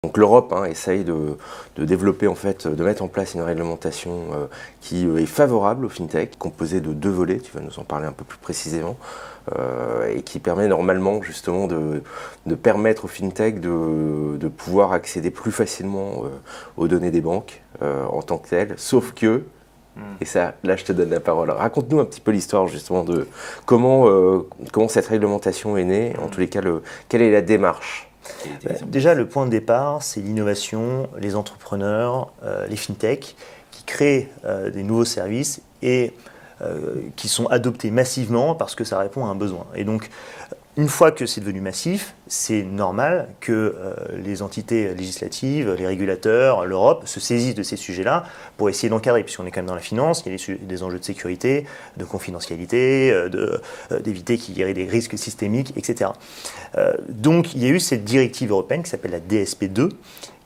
Donc l'Europe essaye de développer, en fait, de mettre en place une réglementation qui est favorable aux fintech, composée de 2 volets, tu vas nous en parler un peu plus précisément, et qui permet normalement justement de permettre aux fintech de pouvoir accéder plus facilement aux données des banques en tant que telles, sauf que, et ça, là je te donne la parole, raconte-nous un petit peu l'histoire justement de comment cette réglementation est née, en tous les cas, quelle est la démarche? Déjà, le point de départ, c'est l'innovation, les entrepreneurs, les fintech qui créent des nouveaux services et qui sont adoptés massivement parce que ça répond à un besoin. Et donc, une fois que c'est devenu massif, c'est normal que les entités législatives, les régulateurs, l'Europe se saisissent de ces sujets-là pour essayer d'encadrer, puisqu'on est quand même dans la finance, il y a des enjeux de sécurité, de confidentialité, d'éviter qu'il y ait des risques systémiques, etc. Donc il y a eu cette directive européenne qui s'appelle la DSP2,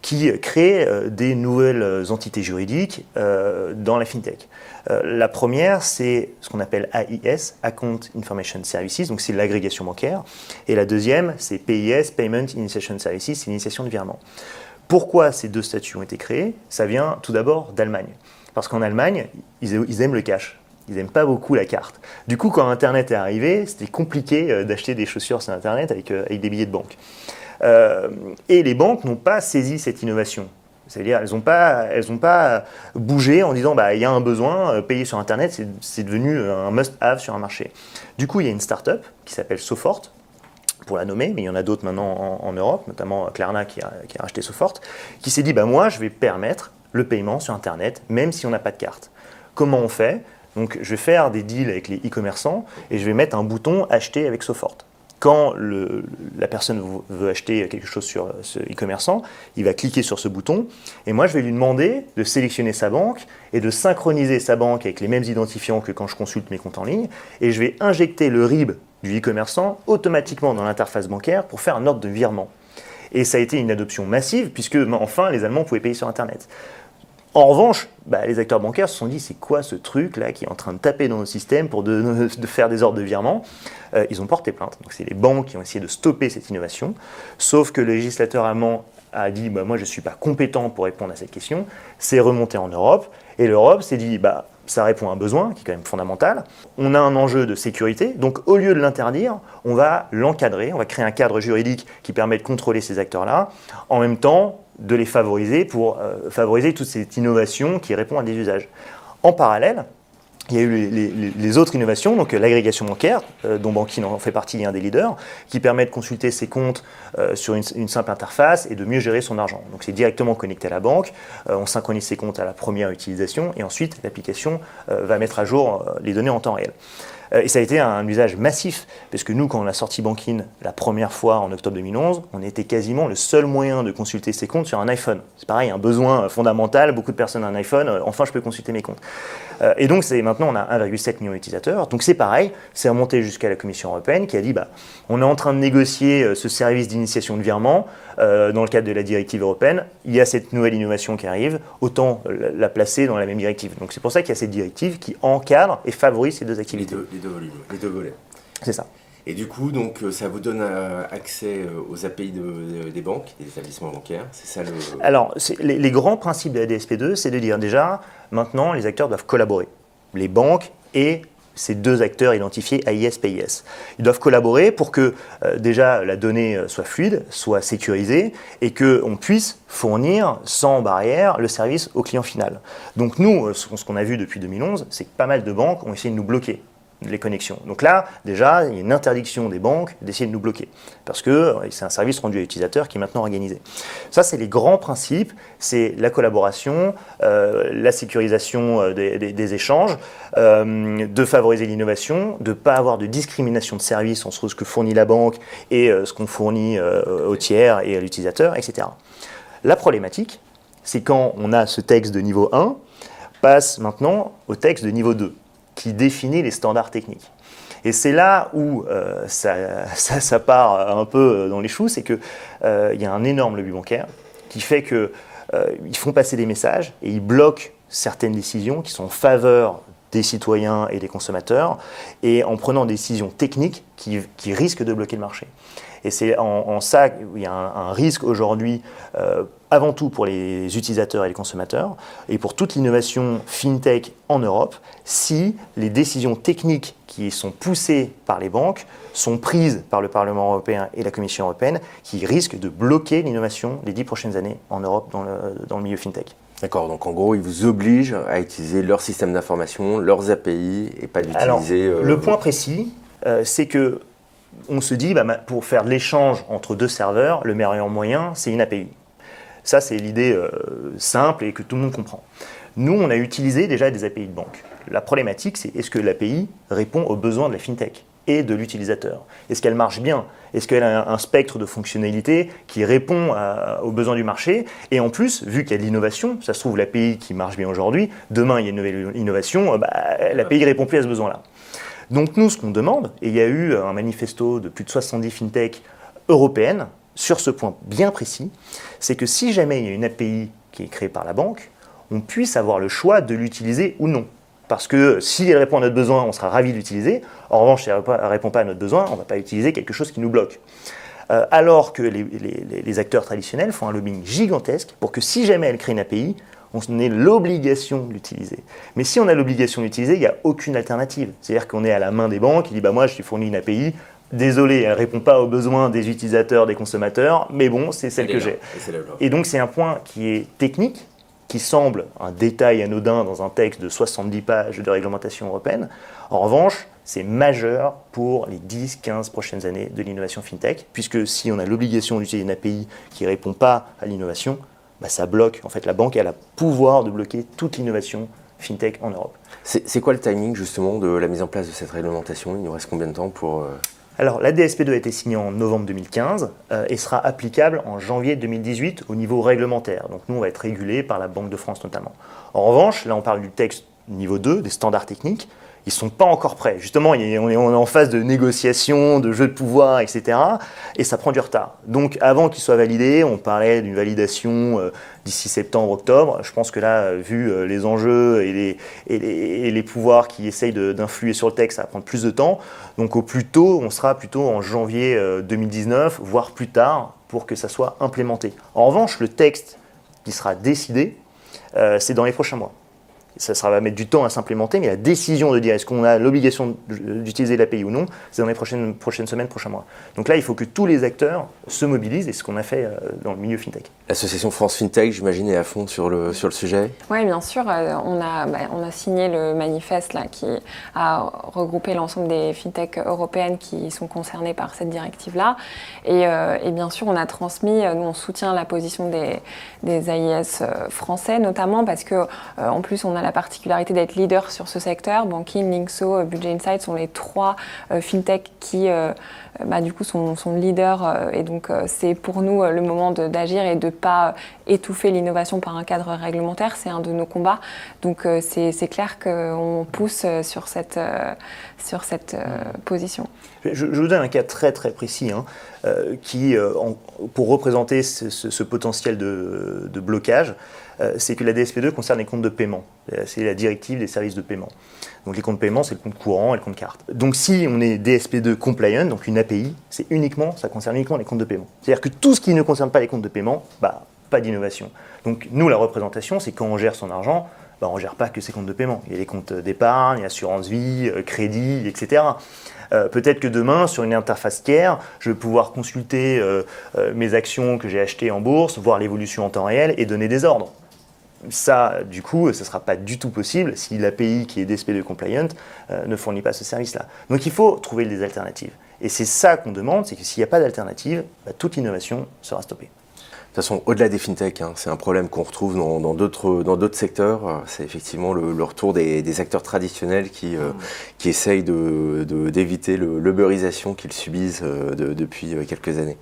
qui crée des nouvelles entités juridiques dans la fintech. La première, c'est ce qu'on appelle AIS, Account Information Services, donc c'est l'agrégation bancaire. Et la deuxième, c'est PIS, Payment Initiation Services, c'est l'initiation de virement. Pourquoi ces deux statuts ont été créés? Ça vient tout d'abord d'Allemagne. Parce qu'en Allemagne, ils aiment le cash. Ils n'aiment pas beaucoup la carte. Du coup, quand Internet est arrivé, c'était compliqué d'acheter des chaussures sur Internet avec des billets de banque. Et les banques n'ont pas saisi cette innovation. C'est-à-dire elles n'ont pas bougé en disant il y a un besoin, payer sur Internet, c'est devenu un must-have sur un marché. Du coup, il y a une start-up qui s'appelle Sofort, pour la nommer, mais il y en a d'autres maintenant en Europe, notamment Klarna qui a racheté Sofort, qui s'est dit moi, je vais permettre le paiement sur Internet, même si on n'a pas de carte. Comment on fait? Donc, je vais faire des deals avec les e-commerçants et je vais mettre un bouton acheter avec Sofort. Quand la personne veut acheter quelque chose sur ce e-commerçant, il va cliquer sur ce bouton et moi je vais lui demander de sélectionner sa banque et de synchroniser sa banque avec les mêmes identifiants que quand je consulte mes comptes en ligne et je vais injecter le RIB du e-commerçant automatiquement dans l'interface bancaire pour faire un ordre de virement. Et ça a été une adoption massive puisque enfin les Allemands pouvaient payer sur Internet. En revanche, les acteurs bancaires se sont dit c'est quoi ce truc là qui est en train de taper dans nos systèmes pour de faire des ordres de virement. Ils ont porté plainte. Donc c'est les banques qui ont essayé de stopper cette innovation. Sauf que le législateur allemand a dit moi je ne suis pas compétent pour répondre à cette question. C'est remonté en Europe et l'Europe s'est dit ça répond à un besoin qui est quand même fondamental. On a un enjeu de sécurité, donc au lieu de l'interdire, on va l'encadrer, on va créer un cadre juridique qui permet de contrôler ces acteurs-là, en même temps de les favoriser pour favoriser toute cette innovation qui répond à des usages. En parallèle, il y a eu les autres innovations, donc l'agrégation bancaire, dont Bankin en fait partie, il est un des leaders, qui permet de consulter ses comptes sur une simple interface et de mieux gérer son argent. Donc c'est directement connecté à la banque, on synchronise ses comptes à la première utilisation et ensuite l'application va mettre à jour les données en temps réel. Et ça a été un usage massif, parce que nous, quand on a sorti Bankin la première fois en octobre 2011, on était quasiment le seul moyen de consulter ses comptes sur un iPhone. C'est pareil, un besoin fondamental, beaucoup de personnes ont un iPhone, enfin je peux consulter mes comptes. Et donc maintenant on a 1,7 million d'utilisateurs, donc c'est pareil, c'est remonté jusqu'à la Commission européenne qui a dit on est en train de négocier ce service d'initiation de virement dans le cadre de la directive européenne, il y a cette nouvelle innovation qui arrive, autant la placer dans la même directive. Donc c'est pour ça qu'il y a cette directive qui encadre et favorise ces deux activités. Les deux volets. C'est ça. Et du coup, donc, ça vous donne accès aux API des banques, des établissements bancaires, c'est ça le... Alors, les grands principes de la DSP2, c'est de dire déjà, maintenant, les acteurs doivent collaborer. Les banques et ces deux acteurs identifiés, AIS, PIS. Ils doivent collaborer pour que déjà la donnée soit fluide, soit sécurisée et qu'on puisse fournir sans barrière le service au client final. Donc nous, ce qu'on a vu depuis 2011, c'est que pas mal de banques ont essayé de nous bloquer les connexions. Donc là, déjà, il y a une interdiction des banques d'essayer de nous bloquer, parce que c'est un service rendu à l'utilisateur qui est maintenant organisé. Ça, c'est les grands principes, c'est la collaboration, la sécurisation des échanges, de favoriser l'innovation, de ne pas avoir de discrimination de service entre ce que fournit la banque et ce qu'on fournit au tiers et à l'utilisateur, etc. La problématique, c'est quand on a ce texte de niveau 1, passe maintenant au texte de niveau 2, qui définit les standards techniques. Et c'est là où ça part un peu dans les choux, c'est qu'il y a un énorme lobby bancaire qui fait qu'ils font passer des messages et ils bloquent certaines décisions qui sont en faveur des citoyens et des consommateurs, et en prenant des décisions techniques qui risquent de bloquer le marché. Et c'est en ça qu'il y a un risque aujourd'hui, avant tout pour les utilisateurs et les consommateurs, et pour toute l'innovation fintech en Europe, si les décisions techniques qui sont poussées par les banques sont prises par le Parlement européen et la Commission européenne, qui risquent de bloquer l'innovation les 10 prochaines années en Europe dans le milieu fintech. D'accord, donc en gros, ils vous obligent à utiliser leur système d'information, leurs API, et pas d'utiliser... Alors, le point précis, c'est que on se dit, pour faire de l'échange entre deux serveurs, le meilleur moyen, c'est une API. Ça, c'est l'idée simple et que tout le monde comprend. Nous, on a utilisé déjà des API de banque. La problématique, c'est est-ce que l'API répond aux besoins de la fintech et de l'utilisateur? Est-ce qu'elle marche bien? Est-ce qu'elle a un spectre de fonctionnalités qui répond aux besoins du marché? Et en plus, vu qu'il y a de l'innovation, ça se trouve l'API qui marche bien aujourd'hui, demain il y a une nouvelle innovation, l'API ne répond plus à ce besoin-là. Donc nous, ce qu'on demande, et il y a eu un manifesto de plus de 70 fintech européennes sur ce point bien précis, c'est que si jamais il y a une API qui est créée par la banque, on puisse avoir le choix de l'utiliser ou non. Parce que si elle répond à notre besoin, on sera ravi de l'utiliser. En revanche, si elle ne répond pas à notre besoin, on ne va pas utiliser quelque chose qui nous bloque. Alors que les acteurs traditionnels font un lobbying gigantesque pour que si jamais elle crée une API, on ait l'obligation de l'utiliser. Mais si on a l'obligation de l'utiliser, il n'y a aucune alternative. C'est-à-dire qu'on est à la main des banques, il dit moi je suis fourni une API, désolé, elle ne répond pas aux besoins des utilisateurs, des consommateurs, mais bon, c'est celle que j'ai. Et donc c'est un point qui est technique, qui semble un détail anodin dans un texte de 70 pages de réglementation européenne. En revanche, c'est majeur pour les 10-15 prochaines années de l'innovation fintech, puisque si on a l'obligation d'utiliser une API qui ne répond pas à l'innovation, ça bloque. En fait, la banque elle a le pouvoir de bloquer toute l'innovation fintech en Europe. C'est quoi le timing justement de la mise en place de cette réglementation? Il nous reste combien de temps pour... Alors, la DSP2 a été signée en novembre 2015 et sera applicable en janvier 2018 au niveau réglementaire. Donc nous, on va être régulé par la Banque de France notamment. En revanche, là on parle du texte niveau 2, des standards techniques. Ils ne sont pas encore prêts. Justement, on est en phase de négociation, de jeu de pouvoir, etc. Et ça prend du retard. Donc avant qu'ils soient validés, on parlait d'une validation d'ici septembre-octobre. Je pense que là, vu les enjeux et les pouvoirs qui essayent d'influer sur le texte, ça va prendre plus de temps. Donc au plus tôt, on sera plutôt en janvier 2019, voire plus tard, pour que ça soit implémenté. En revanche, le texte qui sera décidé, c'est dans les prochains mois. Ça va mettre du temps à s'implémenter, mais la décision de dire est-ce qu'on a l'obligation d'utiliser l'API ou non, c'est dans les prochaines semaines, prochains mois. Donc là, il faut que tous les acteurs se mobilisent, et c'est ce qu'on a fait dans le milieu FinTech. L'association France FinTech, j'imagine, est à fond sur le sujet. Oui, bien sûr. On a signé le manifeste là, qui a regroupé l'ensemble des FinTech européennes qui sont concernées par cette directive-là. Et bien sûr, on a transmis, nous on soutient la position des AIS français, notamment parce que en plus, on a la particularité d'être leader sur ce secteur. Banking, Linkso, Budget Insight sont les 3 fintech qui du coup sont leaders et donc c'est pour nous le moment d'agir et de ne pas étouffer l'innovation par un cadre réglementaire. C'est un de nos combats. Donc c'est clair qu'on pousse sur cette position. Je vous donne un cas très très précis pour représenter ce potentiel de blocage. C'est que la DSP2 concerne les comptes de paiement. C'est la directive des services de paiement. Donc les comptes de paiement, c'est le compte courant et le compte carte. Donc si on est DSP2 compliant, donc une API, ça concerne uniquement les comptes de paiement. C'est-à-dire que tout ce qui ne concerne pas les comptes de paiement, pas d'innovation. Donc nous, la représentation, c'est quand on gère son argent, on ne gère pas que ses comptes de paiement. Il y a les comptes d'épargne, assurance vie, crédit, etc. Peut-être que demain, sur une interface tiers, je vais pouvoir consulter mes actions que j'ai achetées en bourse, voir l'évolution en temps réel et donner des ordres. Ça, du coup, ça ne sera pas du tout possible si l'API qui est DSP2 compliant ne fournit pas ce service-là. Donc il faut trouver des alternatives. Et c'est ça qu'on demande, c'est que s'il n'y a pas d'alternative, toute l'innovation sera stoppée. De toute façon, au-delà des fintech, c'est un problème qu'on retrouve dans d'autres secteurs. C'est effectivement le retour des acteurs traditionnels qui essayent d'éviter l'uberisation qu'ils subissent depuis quelques années.